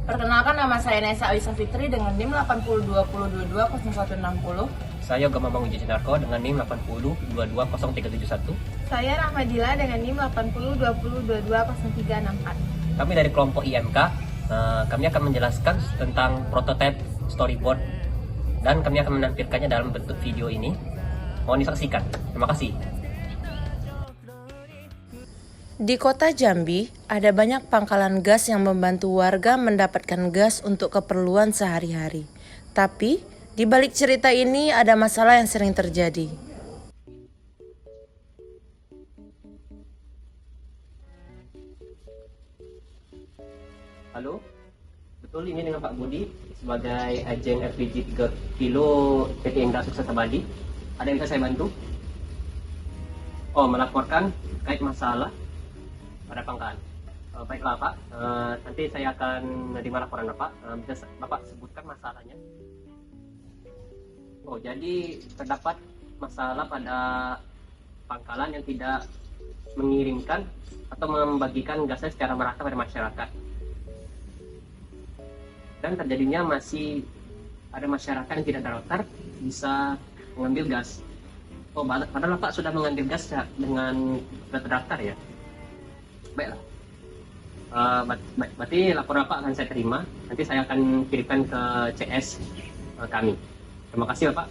Perkenalkan, nama saya Nesa Alisa Fitri dengan NIM 8020220160. Saya Yoga Mamang Uji Sinarko dengan NIM 80220371. Saya Rahmadila dengan NIM 8020220364. Kami dari kelompok IMK. Kami akan menjelaskan tentang prototipe storyboard dan kami akan menampilkannya dalam bentuk video ini. Mohon disaksikan. Terima kasih. Di kota Jambi, ada banyak pangkalan gas yang membantu warga mendapatkan gas untuk keperluan sehari-hari. Tapi, di balik cerita ini ada masalah yang sering terjadi. Halo, betul ini dengan Pak Budi sebagai agen LPG 3 kilo PT Indra Sukses Bali. Ada yang bisa saya bantu? Oh, melaporkan terkait masalah pada pangkalan. Baiklah Pak, nanti saya akan menerima laporan Bapak. Bisa Bapak sebutkan masalahnya? Oh, jadi terdapat masalah pada pangkalan yang tidak mengirimkan atau membagikan gasnya secara merata pada masyarakat. Dan terjadinya masih ada masyarakat yang tidak terdaftar bisa mengambil gas. Oh, padahal Pak sudah mengambil gas dengan terdaftar ya? Baiklah. Berarti laporan Bapak akan saya terima. Nanti saya akan kirimkan ke CS kami. Terima kasih Bapak.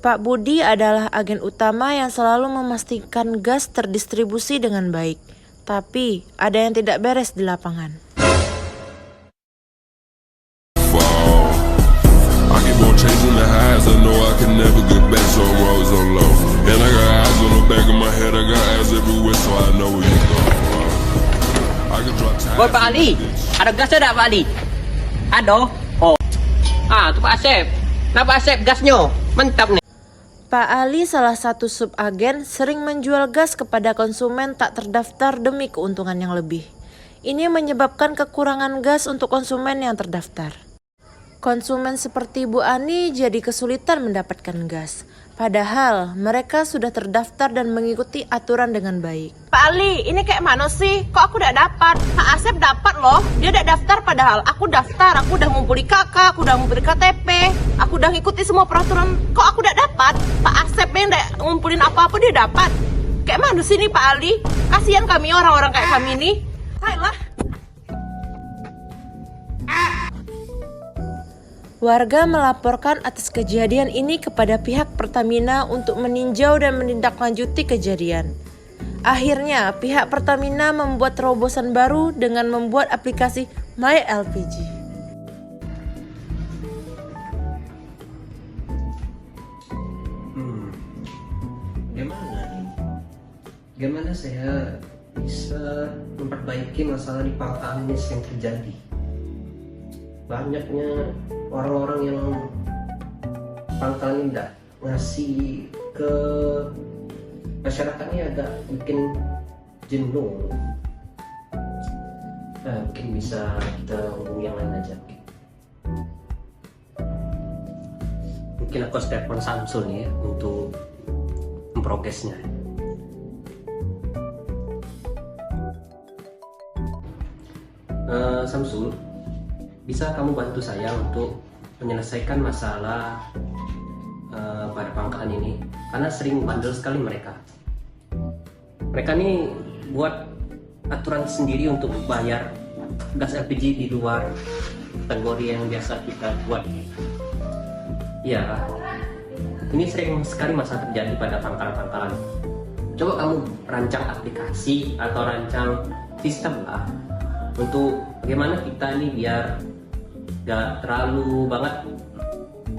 Pak Budi adalah agen utama yang selalu memastikan gas terdistribusi dengan baik. Tapi, ada yang tidak beres di lapangan. Woi Pak Ali, ada gas tidak Pak Ali? Ada. Oh. Itu Pak Asep. Nah Pak Asep gasnya mantap nih. Pak Ali, salah satu subagen, sering menjual gas kepada konsumen tak terdaftar demi keuntungan yang lebih. Ini menyebabkan kekurangan gas untuk konsumen yang terdaftar. Konsumen seperti Bu Ani jadi kesulitan mendapatkan gas. Padahal mereka sudah terdaftar dan mengikuti aturan dengan baik. Pak Ali, ini kayak mana sih? Kok aku udah dapat? Pak Asep dapat loh. Dia udah daftar padahal aku daftar. Aku udah ngumpuli kakak, aku udah ngumpuli KTP. Aku udah ngikuti semua peraturan. Kok aku udah dapat? Pak Asep yang udah ngumpulin apa-apa dia dapat. Kayak mana sih nih Pak Ali? Kasihan kami orang-orang kayak kami nih. Ayolah. Warga melaporkan atas kejadian ini kepada pihak Pertamina untuk meninjau dan menindaklanjuti kejadian. Akhirnya, pihak Pertamina membuat terobosan baru dengan membuat aplikasi My LPG. Gimana saya bisa memperbaiki masalah di pangkalan ini yang terjadi? Banyaknya orang-orang yang pangkalan tidak ngasih ke masyarakatnya agak bikin jenuh. Mungkin bisa kita hubungi yang lain aja. Mungkin aku harus telepon Samsul ya untuk memprogresnya. Samsul, bisa kamu bantu saya untuk menyelesaikan masalah pada pangkalan ini? Karena sering bandel sekali mereka. Mereka nih buat aturan sendiri untuk bayar gas LPG di luar kategori yang biasa kita buat. Ya, ini sering sekali masalah terjadi pada pangkalan-pangkalan. Coba kamu rancang aplikasi atau rancang sistem lah untuk bagaimana kita nih biar gak terlalu banget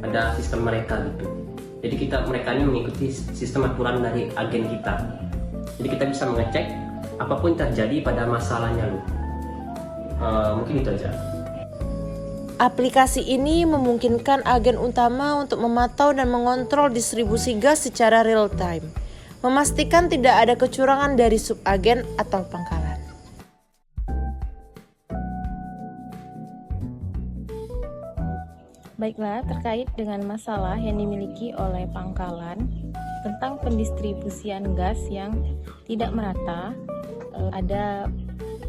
ada sistem mereka gitu. Jadi mereka ini mengikuti sistem aturan dari agen kita. Jadi kita bisa mengecek apapun terjadi pada masalahnya loh. Mungkin itu aja. Aplikasi ini memungkinkan agen utama untuk memantau dan mengontrol distribusi gas secara real time, memastikan tidak ada kecurangan dari subagen atau pangkalan. Baiklah, terkait dengan masalah yang dimiliki oleh pangkalan tentang pendistribusian gas yang tidak merata, ada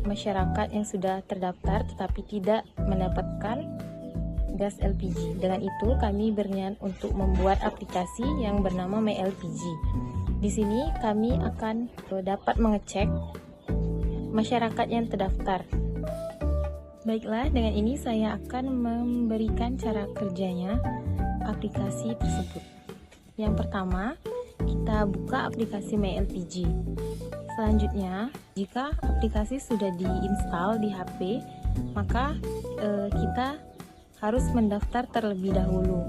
masyarakat yang sudah terdaftar tetapi tidak mendapatkan gas LPG. Dengan itu kami berniat untuk membuat aplikasi yang bernama MyLPG. Di sini kami akan dapat mengecek masyarakat yang terdaftar. Baiklah, dengan ini saya akan memberikan cara kerjanya aplikasi tersebut. Yang pertama, kita buka aplikasi MyLPG. Selanjutnya, jika aplikasi sudah diinstal di HP, maka kita harus mendaftar terlebih dahulu.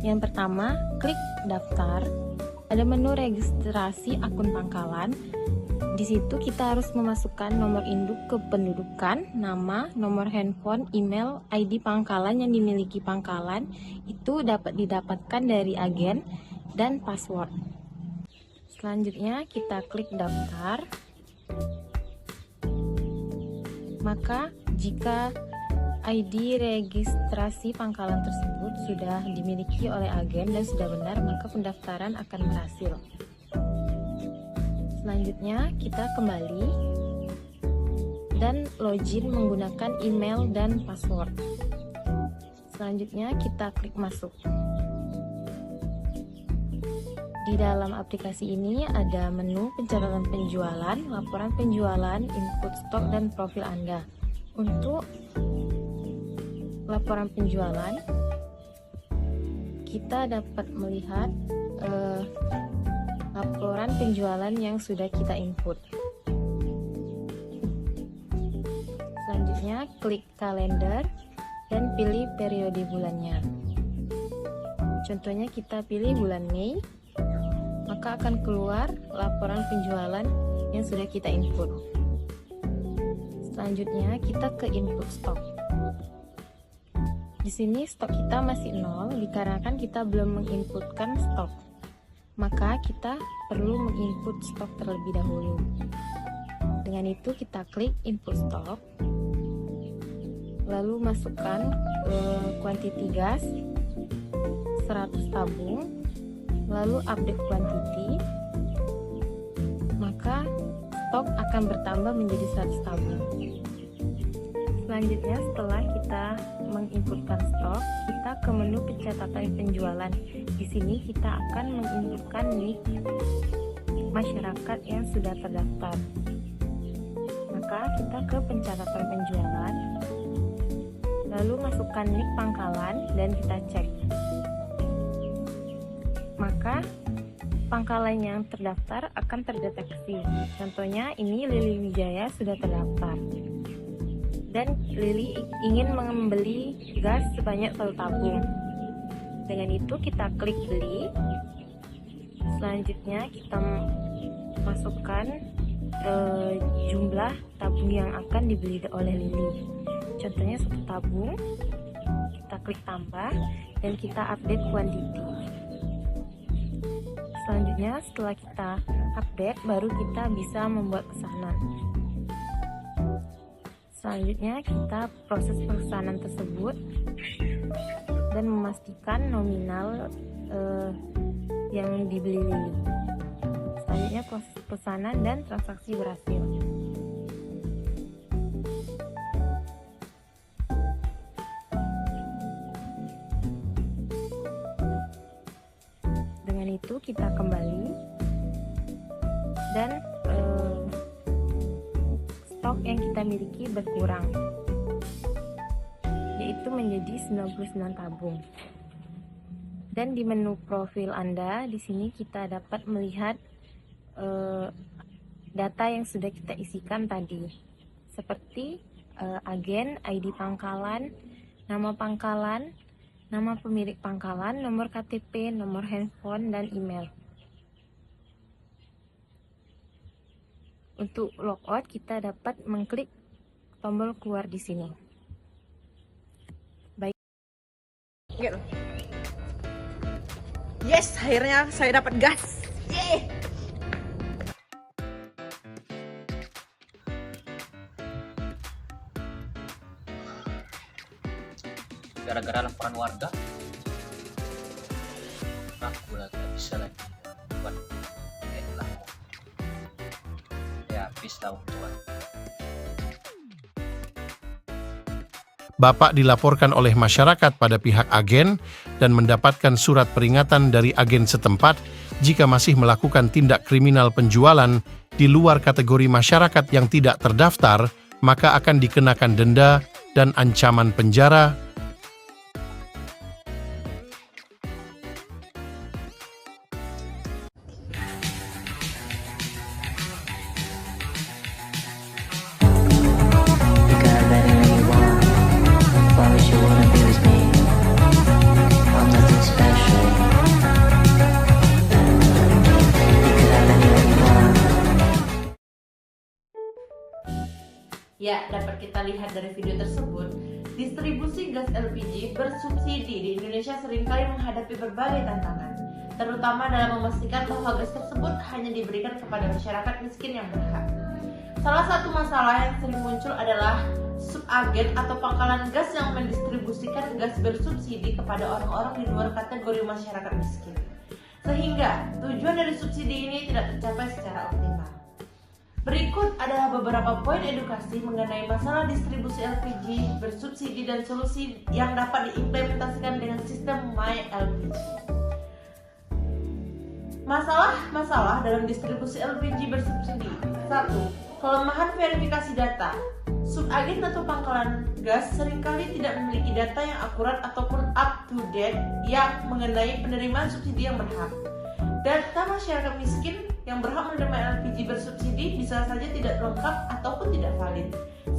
Yang pertama, klik daftar. Ada menu registrasi akun pangkalan. Di situ kita harus memasukkan nomor induk kependudukan, nama, nomor handphone, email, ID pangkalan yang dimiliki pangkalan. Itu dapat didapatkan dari agen dan password. Selanjutnya kita klik daftar. Maka jika ID registrasi pangkalan tersebut sudah dimiliki oleh agen dan sudah benar, maka pendaftaran akan berhasil. Selanjutnya kita kembali dan login menggunakan email dan password. Selanjutnya kita klik masuk. Di dalam aplikasi ini ada menu pencatatan penjualan, laporan penjualan, input stok, dan profil Anda. Untuk laporan penjualan, kita dapat melihat laporan penjualan yang sudah kita input. Selanjutnya, klik kalender dan pilih periode bulannya. Contohnya kita pilih bulan Mei, maka akan keluar laporan penjualan yang sudah kita input. Selanjutnya, kita ke input stok. Di sini stok kita masih 0 dikarenakan kita belum menginputkan stok. Maka kita perlu menginput stok terlebih dahulu. Dengan itu kita klik input stok, lalu masukkan quantity gas 100 tabung, lalu update quantity, maka stok akan bertambah menjadi 100 tabung. Selanjutnya, setelah kita menginputkan stok, kita ke menu pencatatan penjualan. Di sini kita akan menginputkan nik masyarakat yang sudah terdaftar. Maka kita ke pencatatan penjualan, lalu masukkan nik pangkalan dan kita cek. Maka pangkalan yang terdaftar akan terdeteksi. Contohnya ini Lili Wijaya sudah terdaftar. Dan Lili ingin membeli gas sebanyak 1 tabung. Dengan itu kita klik beli. Selanjutnya kita masukkan jumlah tabung yang akan dibeli oleh Lili. Contohnya 1 tabung. Kita klik tambah dan kita update quantity. Selanjutnya setelah kita update, baru kita bisa membuat pesanan. Selanjutnya kita proses pesanan tersebut dan memastikan nominal yang dibeli Lili. Selanjutnya proses pesanan dan transaksi berhasil. Dengan itu kita kembali dan stok yang kita miliki berkurang, yaitu menjadi 99 tabung. Dan di menu profil Anda, di sini kita dapat melihat data yang sudah kita isikan tadi, seperti agen, ID pangkalan, nama pemilik pangkalan, nomor KTP, nomor handphone, dan email. Untuk logout, kita dapat mengklik tombol keluar di sini. Baik. Yes, akhirnya saya dapat gas. Yeay. Gara-gara laporan warga, aku lagi gak bisa lagi buat lah ya, habis lah tuan. Bapak dilaporkan oleh masyarakat pada pihak agen dan mendapatkan surat peringatan dari agen setempat jika masih melakukan tindak kriminal penjualan di luar kategori masyarakat yang tidak terdaftar, maka akan dikenakan denda dan ancaman penjara. Ya, dapat kita lihat dari video tersebut, distribusi gas LPG bersubsidi di Indonesia seringkali menghadapi berbagai tantangan, terutama dalam memastikan bahwa gas tersebut hanya diberikan kepada masyarakat miskin yang berhak. Salah satu masalah yang sering muncul adalah subagen atau pangkalan gas yang mendistribusikan gas bersubsidi kepada orang-orang di luar kategori masyarakat miskin, sehingga tujuan dari subsidi ini tidak tercapai secara optimal. Berikut adalah beberapa poin edukasi mengenai masalah distribusi LPG bersubsidi dan solusi yang dapat diimplementasikan dengan sistem MyLPG. Masalah dalam distribusi LPG bersubsidi. 1. Kelemahan verifikasi data. Subagen atau pangkalan gas seringkali tidak memiliki data yang akurat ataupun up to date yang mengenai penerimaan subsidi yang berhak. Data masyarakat miskin yang berhak menerima LPG bersubsidi bisa saja tidak lengkap ataupun tidak valid,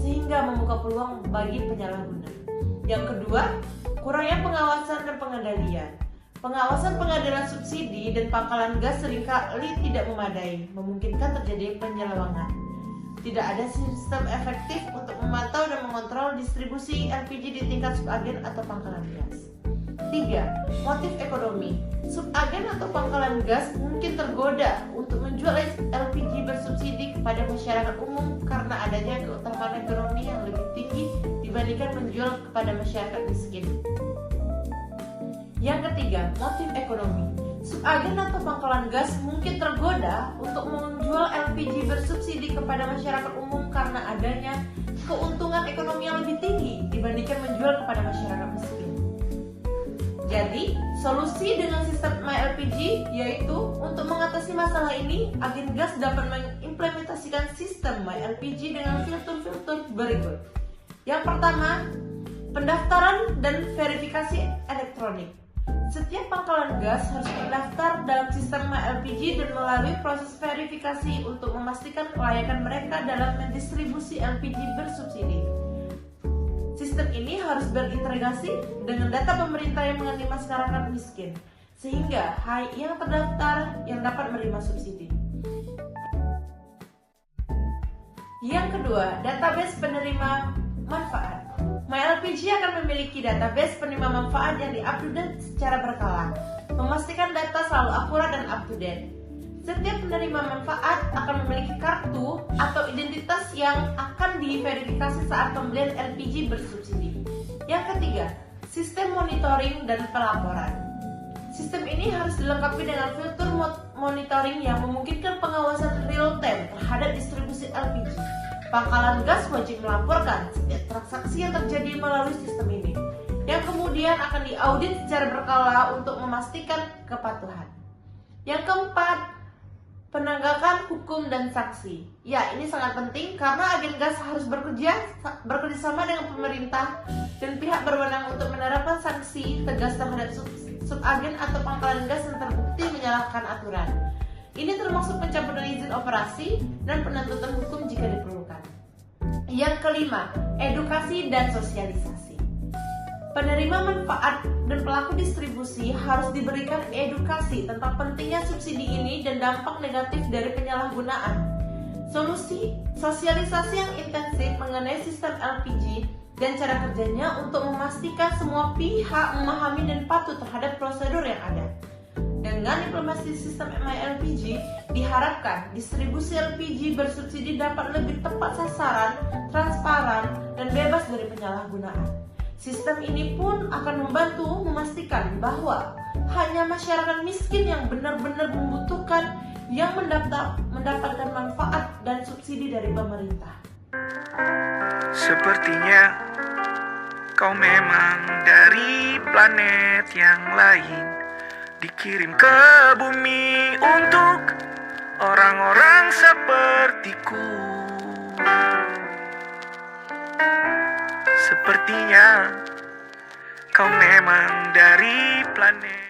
sehingga membuka peluang bagi penyalahguna. Yang kedua, kurangnya pengawasan dan pengendalian. Pengawasan pengadaan subsidi dan pangkalan gas seringkali tidak memadai, memungkinkan terjadi penyelewengan. Tidak ada sistem efektif untuk memantau dan mengontrol distribusi LPG di tingkat subagen atau pangkalan gas. 3. Motif ekonomi. Subagen atau pangkalan gas mungkin tergoda untuk menjual LPG bersubsidi kepada masyarakat umum karena adanya keutamaan ekonomi yang lebih tinggi dibandingkan menjual kepada masyarakat miskin. Yang ketiga, motif ekonomi. Subagen atau pangkalan gas mungkin tergoda untuk menjual LPG bersubsidi kepada masyarakat umum karena adanya keuntungan ekonomi yang lebih tinggi dibandingkan menjual kepada masyarakat miskin. Jadi, solusi dengan sistem MyLPG yaitu untuk mengatasi masalah ini, agen gas dapat mengimplementasikan sistem MyLPG dengan filter-filter berikut. Yang pertama, pendaftaran dan verifikasi elektronik. Setiap pangkalan gas harus terdaftar dalam sistem MyLPG dan melalui proses verifikasi untuk memastikan kelayakan mereka dalam mendistribusi LPG bersubsidi. Sistem ini harus berintegrasi dengan data pemerintah yang mengenai masyarakat miskin, sehingga yang terdaftar yang dapat menerima subsidi. Yang kedua, database penerima manfaat. MyLPG akan memiliki database penerima manfaat yang diupdate secara berkala, memastikan data selalu akurat dan up-to-date. Setiap penerima manfaat akan memiliki kartu atau identitas yang akan diverifikasi saat pembelian LPG bersubsidi. Yang ketiga, sistem monitoring dan pelaporan. Sistem ini harus dilengkapi dengan fitur monitoring yang memungkinkan pengawasan real-time terhadap distribusi LPG. Pangkalan gas wajib melaporkan setiap transaksi yang terjadi melalui sistem ini, yang kemudian akan diaudit secara berkala untuk memastikan kepatuhan. Yang keempat, penegakan hukum dan sanksi. Ya, ini sangat penting karena agen gas harus bekerjasama dengan pemerintah dan pihak berwenang untuk menerapkan sanksi tegas terhadap subagen atau pangkalan gas yang terbukti menyalahkan aturan. Ini termasuk pencabutan izin operasi dan penuntutan hukum jika diperlukan. Yang kelima, edukasi dan sosialisasi. Penerima manfaat dan pelaku distribusi harus diberikan edukasi tentang pentingnya subsidi ini dan dampak negatif dari penyalahgunaan. Sosialisasi yang intensif mengenai sistem LPG dan cara kerjanya untuk memastikan semua pihak memahami dan patuh terhadap prosedur yang ada. Dengan implementasi sistem MyLPG, diharapkan distribusi LPG bersubsidi dapat lebih tepat sasaran, transparan, dan bebas dari penyalahgunaan. Sistem ini pun akan membantu memastikan bahwa hanya masyarakat miskin yang benar-benar membutuhkan yang mendapatkan manfaat dan subsidi dari pemerintah. Sepertinya Kau memang dari planet yang lain, dikirim ke bumi untuk orang-orang sepertiku. Sepertinya kau memang dari planet